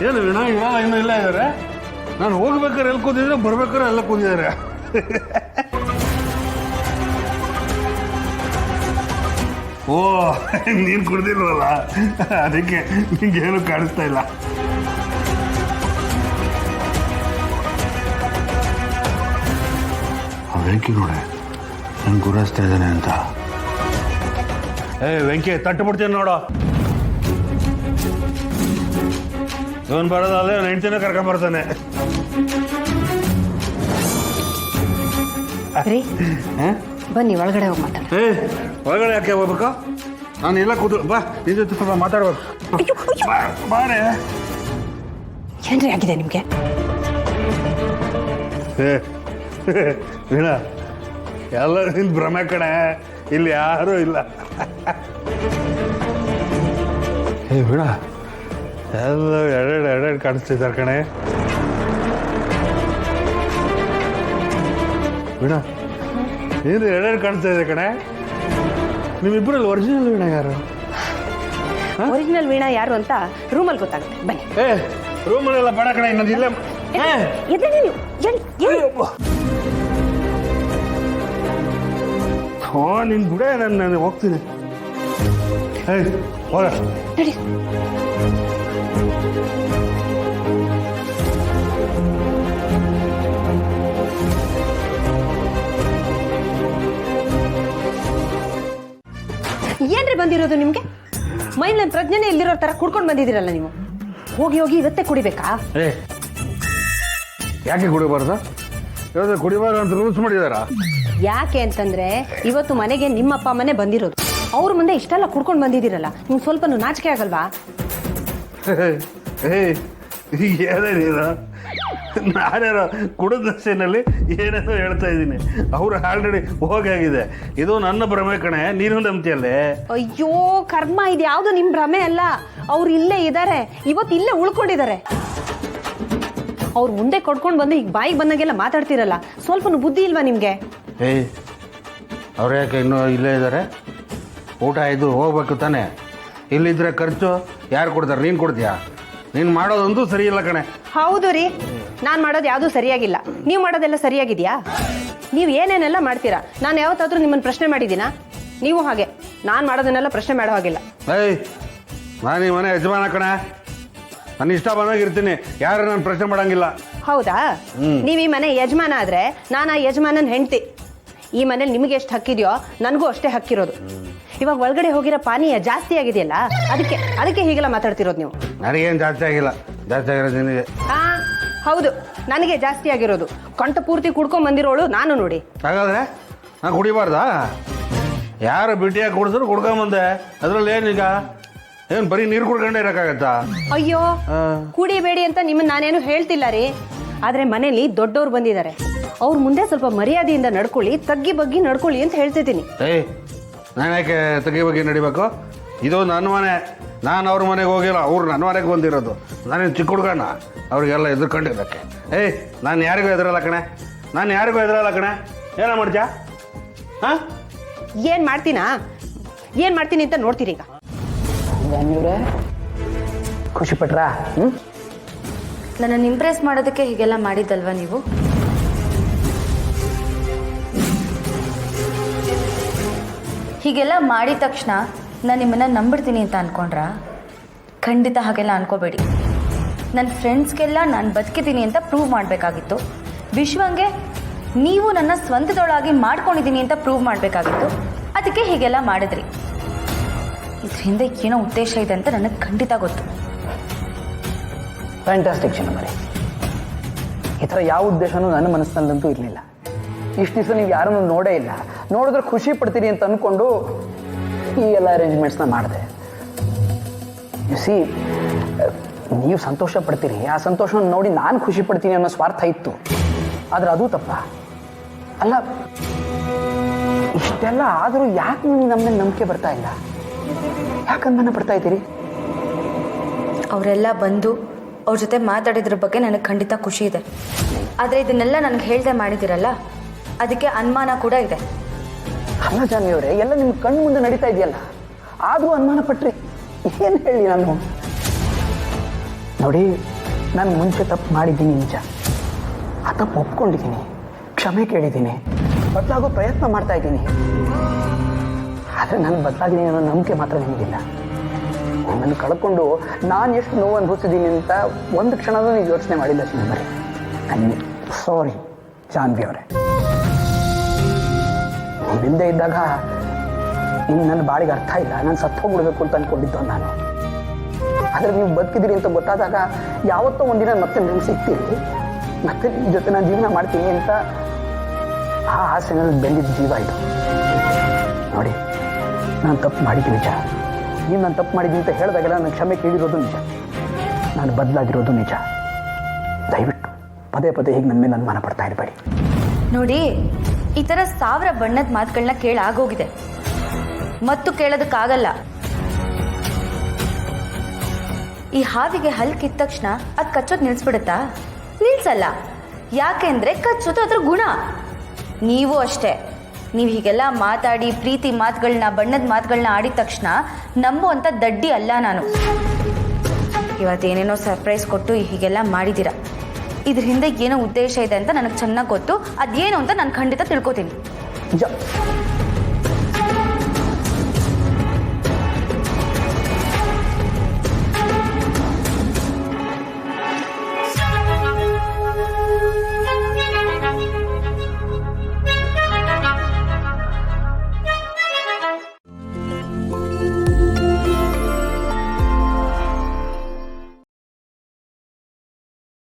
ಏನು ವೀಣಾ ಇವಾಗ ಇನ್ನೂ ಇಲ್ಲ ಇದ್ದಾರೆ. ನಾನು ಹೋಗ್ಬೇಕಾದ್ರೆ ಎಲ್ಲಿ ಕೂತಿದ್ರೆ ಬರ್ಬೇಕಾದ್ರೆ ಎಲ್ಲ ಕೂತಿದ್ದಾರೆ. ಓ ನೀನು ಕುಡ್ದಿಲ್ವಲ್ಲ, ಅದಕ್ಕೆ ನಿಂಗೇನು ಕಾಣಿಸ್ತಾ ಇಲ್ಲ. ವೆಂಕಿ ನೋಡೆ ನಂಗೆ ಗುರಾಯಿಸ್ತಾ ಇದ್ದಾನೆ ಅಂತ. ವೆಂಕಿ ತಟ್ಟು ಬಿಡ್ತೀನಿ ನೋಡು. ಇವನ್ ಬರೋದಲ್ಲೇ ಅವ್ನು ಹೆಂಡ್ತಿನ ಕರ್ಕೊಂಡ್ ಬರ್ತಾನೆ. ಬನ್ನಿ ಒಳಗಡೆ ಹೋಗಿ ಮಾತಾಡ. ಒಳಗಡೆ ಯಾಕೆ ಹೋಗ್ಬೇಕು? ನಾನು ಎಲ್ಲ ಕೂತು ಬಾ ನಿನ್ ಜೊತೆ ಸ್ವಲ್ಪ ಮಾತಾಡ್ಬೇಕು. ಬಾರೆ ಏನ್ರಿ ಆಗಿದೆ ನಿಮ್ಗೆ? ವೀಣಾ ಎಲ್ಲ ನಿನ್ ಭ್ರಮೆ ಕಣೆ, ಇಲ್ಲಿ ಯಾರೂ ಇಲ್ಲ. ವೀಣಾ ಎಲ್ಲ ಎರಡೆರಡು ಕಾಣಿಸ್ತಿದ್ದಾರೆ ಕಣೆ. ವೀಣಾ ಏನು ಎರಡೆರಡು ಕಾಣಿಸ್ತಾ ಇದೆ ಕಣೆ. ನಿಮ್ಮಿಬ್ಬರಲ್ಲಿ ಒರಿಜಿನಲ್ ವೀಣಾ ಯಾರು? ಒರಿಜಿನಲ್ ವೀಣಾ ಯಾರು ಅಂತ ರೂಮಲ್ಲಿ ಗೊತ್ತಾಗುತ್ತೆ, ಬನ್ನಿ. ರೂಮಲ್ಲೆಲ್ಲ ಬೇಡ ಕಣೆ, ಇನ್ನೊಂದು ಇಲ್ಲೇ. ನಿನ್ ಗುಡ ನಾನು ಹೋಗ್ತೀನಿ. ಹೋಗ ನಡಿ. ಏನ್ರಿ ಬಂದಿರೋದು ನಿಮ್ಗೆ? ಮೈಂಡ್ ಪ್ರಜ್ಞೆನೇ ಇಲ್ಲಿರೋ ತರ ಕುಡ್ಕೊಂಡು ಬಂದಿದ್ದೀರಲ್ಲ ನೀವು. ಹೋಗಿ ಹೋಗಿ ಇವತ್ತೇ ಕುಡಿಬೇಕಾ? ಯಾಕೆ ಕುಡಿಬಾರ್ದು? ಇವತ್ತು ಕುಡಿಬಾರ್ದು ಅಂತ ರೂಲ್ಸ್ ಮಾಡಿದಾರ. ಯಾಕೆ ಅಂತಂದ್ರೆ ಇವತ್ತು ಮನೆಗೆ ನಿಮ್ಮ ಅಪ್ಪ ಅಮ್ಮನೇ ಬಂದಿರೋದು. ಅವ್ರ ಮುಂದೆ ಇಷ್ಟೆಲ್ಲ ಕುಡ್ಕೊಂಡು ಬಂದಿದ್ದೀರಲ್ಲ, ನಿಮ್ಗೆ ಸ್ವಲ್ಪ ನಾಚಿಕೆ ಆಗಲ್ವಾ? ಏನೇನು ನಾನೇನೋ ಕುಡಿದ ದಶೆನಲ್ಲಿ ಏನೇನೋ ಹೇಳ್ತಾ ಇದ್ದೀನಿ. ಅವ್ರು ಆಲ್ರೆಡಿ ಹೋಗಾಗಿದೆ. ಇದು ನನ್ನ ಭ್ರಮೆ ಕಣೆ, ನೀನು ನಂಬ್ತಿಯಲ್ಲೇ. ಅಯ್ಯೋ ಕರ್ಮ, ಇದು ಯಾವ್ದು ನಿಮ್ ಭ್ರಮೆ ಅಲ್ಲ. ಅವ್ರು ಇಲ್ಲೇ ಇದ್ದಾರೆ, ಇವತ್ತು ಇಲ್ಲೇ ಉಳ್ಕೊಂಡಿದ್ದಾರೆ. ಅವ್ರು ಮುಂದೆ ಕೊಡ್ಕೊಂಡು ಬಂದು ಈಗ ಬಾಯಿಗೆ ಬಂದಂಗೆಲ್ಲ ಮಾತಾಡ್ತಿರಲ್ಲ, ಸ್ವಲ್ಪ ಬುದ್ಧಿ ಇಲ್ವಾ ನಿಮ್ಗೆ? ಅವ್ರು ಯಾಕೆ ಇನ್ನೂ ಇಲ್ಲೇ ಇದ್ದಾರೆ? ಊಟ ಆಯ್ತು ಹೋಗ್ಬೇಕು ತಾನೆ. ಇಲ್ಲಿದ್ರೆ ಖರ್ಚು ಯಾರು ಕೊಡ್ತಾರೆ? ನೀನು ಕೊಡ್ತೀಯಾ? ನೀನು ಮಾಡೋದೊಂದು ಸರಿ ಇಲ್ಲ ಕಣೆ. ಹೌದು ರೀ, ನಾನು ಮಾಡೋದು ಯಾವುದೂ ಸರಿಯಾಗಿಲ್ಲ. ನೀವು ಮಾಡೋದೆಲ್ಲ ಸರಿಯಾಗಿದೆಯಾ? ನೀವು ಏನೇನೆಲ್ಲ ಮಾಡ್ತೀರಾ? ನಾನು ಯಾವತ್ತಾದ್ರೂ ನಿಮ್ಮನ್ನು ಪ್ರಶ್ನೆ ಮಾಡಿದ್ದೀನಾ? ನೀವು ಹಾಗೆ ನಾನು ಮಾಡೋದನ್ನೆಲ್ಲ ಪ್ರಶ್ನೆ ಮಾಡೋ ಹಾಗಿಲ್ಲ. ನಾನು ಈ ಮನೆ ಯಜಮಾನ ಕಣೆ, ನಾನು ಇಷ್ಟ ಬಂದಾಗಿರ್ತೀನಿ, ಯಾರು ನಾನು ಪ್ರಶ್ನೆ ಮಾಡಂಗಿಲ್ಲ. ಹೌದಾ? ನೀವು ಈ ಮನೆ ಯಜಮಾನ ಆದ್ರೆ ನಾನು ಆ ಯಜಮಾನನ ಹೆಂಡ್ತಿ. ಈ ಮನೇಲಿ ನಿಮಗೆ ಎಷ್ಟು ಹಕ್ಕಿದೆಯೋ ನನಗೂ ಅಷ್ಟೇ ಹಕ್ಕಿರೋದು. ಇವಾಗ ಒಳಗಡೆ ಹೋಗಿರೋ ಪಾನೀಯ ಜಾಸ್ತಿ ಆಗಿದೆಯಲ್ಲ, ಅದಕ್ಕೆ ಹೀಗೆಲ್ಲ ಮಾತಾಡ್ತಿರೋದು ನೀವು. ನನಗೇನು ಜಾಸ್ತಿ ಆಗಿಲ್ಲ, ಜಾಸ್ತಿ ಆಗಿರೋದು ನಿನಗೆ. ಹೌದು, ನನಗೆ ಜಾಸ್ತಿ ಆಗಿರೋದು. ಕಂಠ ಪೂರ್ತಿ ಕುಡ್ಕೊಂಡ್ ಬಂದಿರೋಳು ನಾನು ನೋಡಿ. ಹಾಗಾದ್ರೆ ನಾನು ಕುಡಿಬಾರ್ದಾ? ಯಾರು ಬಿಟ್ಟಿಯಾಗಿ ಕುಡಿದ್ರು ಕುಡ್ಕೊಂಬಂದೆ, ಅದ್ರಲ್ಲಿ ಏನೀಗ? ಏನು ಬರೀ ನೀರು ಕುಡ್ಕೊಂಡೇ ಇರೋಕ್ಕಾಗತ್ತಾ? ಅಯ್ಯೋ ಕುಡಿಬೇಡಿ ಅಂತ ನಿಮ್ಮನ್ನ ನಾನೇನು ಹೇಳ್ತಿಲ್ಲ ರೀ. ಆದ್ರೆ ಮನೇಲಿ ದೊಡ್ಡವ್ರು ಬಂದಿದ್ದಾರೆ, ಅವ್ರ ಮುಂದೆ ಸ್ವಲ್ಪ ಮರ್ಯಾದೆಯಿಂದ ನಡ್ಕೊಳ್ಳಿ, ತಗ್ಗಿ ಬಗ್ಗಿ ನಡ್ಕೊಳ್ಳಿ ಅಂತ ಹೇಳ್ತಿದ್ದೀನಿ. ನಾನು ಯಾಕೆ ತಗ್ಗಿ ಬಗ್ಗಿ ನಡಿಬೇಕು? ಇದು ನನ್ನ ಮನೆ, ನಾನು ಅವ್ರ ಮನೆಗೆ ಹೋಗಿಲ್ಲ, ಅವ್ರು ನನ್ನ ಮನೆಗೆ ಬಂದಿರೋದು. ನಾನೇನು ಚಿಕ್ಕ ಹುಡುಗಣ್ಣ ಅವ್ರಿಗೆಲ್ಲ ಎದುರ್ಕೊಂಡಿದ್ದಕ್ಕೆ? ನಾನು ಯಾರಿಗೂ ಎದುರಲ್ಲ ಕಣೆ, ಏನೋ ಮಾಡ್ತೀಯಾ? ಏನ್ ಮಾಡ್ತೀನಿ ಅಂತ ನೋಡ್ತೀರಿ ಈಗ. ಖುಷಿ ಪಟ್ರಾ? ನನ್ನನ್ನು ಇಂಪ್ರೆಸ್ ಮಾಡೋದಕ್ಕೆ ಹೀಗೆಲ್ಲ ಮಾಡಿದ್ದಲ್ವಾ ನೀವು? ಹೀಗೆಲ್ಲ ಮಾಡಿದ ತಕ್ಷಣ ನಾನು ನಿಮ್ಮನ್ನು ನಂಬಿಡ್ತೀನಿ ಅಂತ ಅಂದ್ಕೊಂಡ್ರ? ಖಂಡಿತ ಹಾಗೆಲ್ಲ ಅನ್ಕೋಬೇಡಿ. ನನ್ನ ಫ್ರೆಂಡ್ಸ್ಗೆಲ್ಲ ನಾನು ಬದುಕಿದ್ದೀನಿ ಅಂತ ಪ್ರೂವ್ ಮಾಡಬೇಕಾಗಿತ್ತು. ವಿಶ್ವಂಗೆ ನೀವು ನನ್ನ ಸ್ವಂತದೊಳಗಾಗಿ ಮಾಡ್ಕೊಂಡಿದ್ದೀನಿ ಅಂತ ಪ್ರೂವ್ ಮಾಡಬೇಕಾಗಿತ್ತು. ಅದಕ್ಕೆ ಹೀಗೆಲ್ಲ ಮಾಡಿದ್ರಿ. ಇದ್ರ ಹಿಂದೆ ಏನೋ ಉದ್ದೇಶ ಇದೆ ಅಂತ ನನಗೆ ಖಂಡಿತ ಗೊತ್ತು. ಫ್ಯಾಂಟಾಸ್ಟಿಕ್ ಶನಮರಿ. ಈ ಥರ ಯಾವ ಉದ್ದೇಶನೂ ನನ್ನ ಮನಸ್ಸಿನಲ್ಲಂತೂ ಇರಲಿಲ್ಲ. ಇಷ್ಟು ದಿವಸ ನೀವು ಯಾರನ್ನು ನೋಡೇ ಇಲ್ಲ, ನೋಡಿದ್ರೆ ಖುಷಿ ಪಡ್ತೀರಿ ಅಂತ ಅಂದ್ಕೊಂಡು ಈ ಎಲ್ಲ ಅರೇಂಜ್ಮೆಂಟ್ಸ್ನ ಮಾಡಿದೆ. ಸಿ, ನೀವು ಸಂತೋಷ ಪಡ್ತೀರಿ, ಆ ಸಂತೋಷವನ್ನು ನೋಡಿ ನಾನು ಖುಷಿ ಪಡ್ತೀನಿ ಅನ್ನೋ ಸ್ವಾರ್ಥ ಇತ್ತು. ಆದರೆ ಅದು ತಪ್ಪ ಅಲ್ಲ. ಇಷ್ಟೆಲ್ಲ ಆದರೂ ಯಾಕೆ ನೀವು ನಮ್ಮ ಮೇಲೆ ನಂಬಿಕೆ ಬರ್ತಾ ಇಲ್ಲ? ಯಾಕೆ ಅನುಮಾನ ಪಡ್ತಾ ಇದ್ದೀರಿ? ಅವರೆಲ್ಲ ಬಂದು ಅವ್ರ ಜೊತೆ ಮಾತಾಡಿದ್ರ ಬಗ್ಗೆ ನನಗೆ ಖಂಡಿತ ಖುಷಿ ಇದೆ. ಆದರೆ ಇದನ್ನೆಲ್ಲ ನನಗೆ ಹೇಳ್ದೆ ಮಾಡಿದಿರಲ್ಲ, ಅದಕ್ಕೆ ಅನುಮಾನ ಕೂಡ ಇದೆ. ಅಲ್ಲ ಜಾನ್ವಿಯವರೇ, ಎಲ್ಲ ನಿಮ್ಮ ಕಣ್ಣು ಮುಂದೆ ನಡೀತಾ ಇದೆಯಲ್ಲ, ಆದರೂ ಅನುಮಾನ ಪಟ್ರಿ. ಏನು ಹೇಳಿ ನಾನು? ನೋಡಿ, ನಾನು ಮುಂಚೆ ತಪ್ಪು ಮಾಡಿದ್ದೀನಿ ನಿಜ. ಆ ತಪ್ಪು ಒಪ್ಕೊಂಡಿದ್ದೀನಿ, ಕ್ಷಮೆ ಕೇಳಿದ್ದೀನಿ, ಬದಲಾಗೋ ಪ್ರಯತ್ನ ಮಾಡ್ತಾ ಇದ್ದೀನಿ. ಆದರೆ ನಾನು ಬದಲಾಗಿದ್ದೀನಿ ಅನ್ನೋ ನಂಬಿಕೆ ಮಾತ್ರ ನಿಮಗಿಲ್ಲ. ನಿಮ್ಮನ್ನು ಕಳ್ಕೊಂಡು ನಾನು ಎಷ್ಟು ನೋವು ಅನುಭವಿಸಿದ್ದೀನಿ ಅಂತ ಒಂದು ಕ್ಷಣದೂ ನೀವು ಯೋಚನೆ ಮಾಡಿಲ್ಲ ಸಿನಿಮರಿ. ಸಾರಿ ಜಾನ್ವಿ ಅವರೇ. ನೀವಿಲ್ಲದೆ ಇದ್ದಾಗ ಇನ್ನು ನನ್ನ ಬಾಳಿಗೆ ಅರ್ಥ ಇಲ್ಲ. ನಾನು ಸತ್ತು ಹೋಗ್ಬಿಡ್ಬೇಕು ಅಂತ ಅಂದ್ಕೊಂಡಿದ್ದು ನಾನು. ಆದರೆ ನೀವು ಬದುಕಿದ್ದೀರಿ ಅಂತ ಗೊತ್ತಾದಾಗ ಯಾವತ್ತೋ ಒಂದಿನ ಮತ್ತೆ ನನಗೆ ಸಿಗ್ತೀರಿ, ಮತ್ತೆ ನಿಮ್ಮ ಜೊತೆ ನಾನು ಜೀವನ ಮಾಡ್ತೀನಿ ಅಂತ ಆ ಆಸೆನಲ್ಲಿ ಬೆಂದಿದ್ದ ಜೀವ ಇದು. ನೋಡಿ, ನಾನು ತಪ್ಪು ಮಾಡಿದ್ದೀನಿ ನಿಜ. ನೀವು ನಾನು ತಪ್ಪು ಮಾಡಿದ್ದೀನಿ ಅಂತ ಹೇಳಿದಾಗೆಲ್ಲ ನಾನು ಕ್ಷಮೆ ಕೇಳಿರೋದು ನಿಜ. ನಾನು ಬದಲಾಗಿರೋದು ನಿಜ. ದಯವಿಟ್ಟು ಪದೇ ಪದೇ ಹೀಗೆ ನನ್ನ ಮೇಲೆ ಅನುಮಾನ ಪಡ್ತಾ ಇರಬೇಡಿ. ನೋಡಿ, ಈ ಥರ 1000 ಬಣ್ಣದ ಮಾತುಗಳನ್ನ ಕೇಳಾಗೋಗಿದೆ, ಮತ್ತು ಕೇಳೋದಕ್ಕಾಗಲ್ಲ. ಈ ಹಾವಿಗೆ ಹಲ್ ಕಿತ್ತ ತಕ್ಷಣ ಅದು ಕಚ್ಚೋದು ನಿಲ್ಲಿಸ್ಬಿಡುತ್ತಾ? ನಿಲ್ಸಲ್ಲ. ಯಾಕೆಂದ್ರೆ ಕಚ್ಚೋದು ಅದ್ರ ಗುಣ. ನೀವು ಅಷ್ಟೇ. ನೀವು ಹೀಗೆಲ್ಲ ಮಾತಾಡಿ ಪ್ರೀತಿ ಮಾತುಗಳನ್ನ, ಬಣ್ಣದ ಮಾತುಗಳನ್ನ ಆಡಿದ ತಕ್ಷಣ ನಂಬುವಂಥ ದಡ್ಡಿ ಅಲ್ಲ ನಾನು. ಇವತ್ತೇನೇನೋ ಸರ್ಪ್ರೈಸ್ ಕೊಟ್ಟು ಹೀಗೆಲ್ಲ ಮಾಡಿದ್ದೀರ. ಇದ್ರ ಹಿಂದೆ ಏನೋ ಉದ್ದೇಶ ಇದೆ ಅಂತ ನನಗೆ ಚೆನ್ನಾಗಿ ಗೊತ್ತು. ಅದೇನು ಅಂತ ನಾನು ಖಂಡಿತ ತಿಳ್ಕೊತೀನಿ. ನಿಜ